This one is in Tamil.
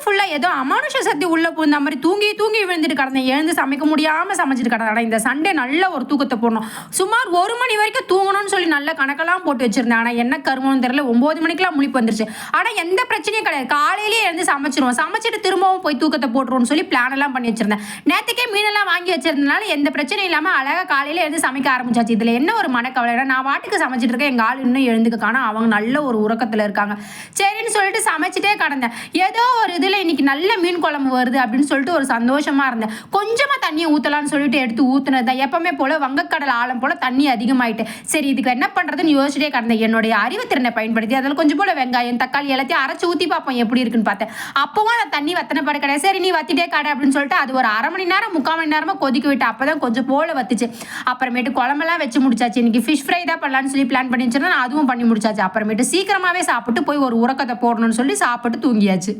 ஃபுல்லாக ஏதோ அமானுஷ சக்தி உள்ளே போயிருந்த மாதிரி தூங்கி தூங்கி விழுந்துட்டு கிடந்தேன். எழுந்து சமைக்க முடியாமல் சமைச்சிட்டு கிடந்தேன். இந்த சண்டே நல்ல ஒரு தூக்கத்தை போடணும். சுமார் 1 மணி வரைக்கும் தூங்கணும்னு சொல்லி நல்ல கணக்கெல்லாம் போட்டு வச்சிருந்தேன். ஆனால் என்ன கருமம்னு தெரியல, 9 மணிக்கெல்லாம் முழிப்பு வந்துருச்சு. ஆனால் எந்த பிரச்சனையும் கிடையாது. காலையிலேயே எழுந்து சமைச்சிருவோம், சமைச்சிட்டு திரும்பவும் போய் தூக்கத்தை போட்டுருவோம்னு சொல்லி பிளான் எல்லாம் பண்ணி வச்சிருந்தேன். நேற்றுக்கே மீனெல்லாம் வாங்கி வச்சிருந்தனால எந்த பிரச்சனையும் இல்லாமல் அழகாக காலையில் எழுந்து சமைக்க ஆரம்பிச்சாச்சு. இதில் என்ன ஒரு மனக்கவலை, நான் வாட்டுக்கு சமைச்சிட்டு இருக்கேன், எங்கள் ஆள் இன்னும் எழுந்துக்க காணோம். அவங்க நல்ல ஒரு உறக்கத்தில் இருக்காங்க. சரின்னு சொல்லிட்டு சமைச்சிட்டே கடந்தேன். ஏதோ ஒரு இதில் இன்னைக்கு நல்ல மீன் குழம்பு வருது அப்படின்னு சொல்லிட்டு ஒரு சந்தோஷமா இருந்தேன். கொஞ்சமாக தண்ணியை ஊற்றலான்னு சொல்லிட்டு எடுத்து ஊற்றுனது தான். எப்பவுமே போல வங்கக்கடல் ஆழம் போல தண்ணி அதிகமாயிட்டு, சரி இதுக்கு என்ன பண்ணுறதுன்னு யோசிச்சுட்டே கடந்தேன். என்னுடைய அறிவுத்திறனை பயன்படுத்தி அதில் கொஞ்சம் போல வெங்காயம் தக்காளி எல்லாத்தையும் அரைச்சி ஊற்றி பார்ப்போம் எப்படி இருக்குன்னு பார்த்தேன். அப்பவும் அந்த தண்ணி வத்தனை பாடு கிடையாது. சரி நீ வத்திட்டே கடை அப்படின்னு சொல்லிட்டு அது ஒரு 1/2 மணி நேரம் 3/4 மணி நேரமாக கொதிக்க விட்டு அப்போ தான் கொஞ்சம் போல வத்துச்சு. அப்புறமேட்டு குழம்பெல்லாம் வச்சு முடிச்சாச்சு. இன்னைக்கு ஃபிஷ் ஃப்ரை தான் பண்ணலான்னு சொல்லி பிளான் பண்ணி வச்சிருந்தேன். அதுவும் பண்ணி முடிச்சாச்சு. அப்புறமேட்டு சீக்கிரமாகவே சாப்பிட்டு போய் ஒரு உறக்கத்தை போடணும்னு சொல்லி சாப்பிட்டு தூங்கியாச்சு.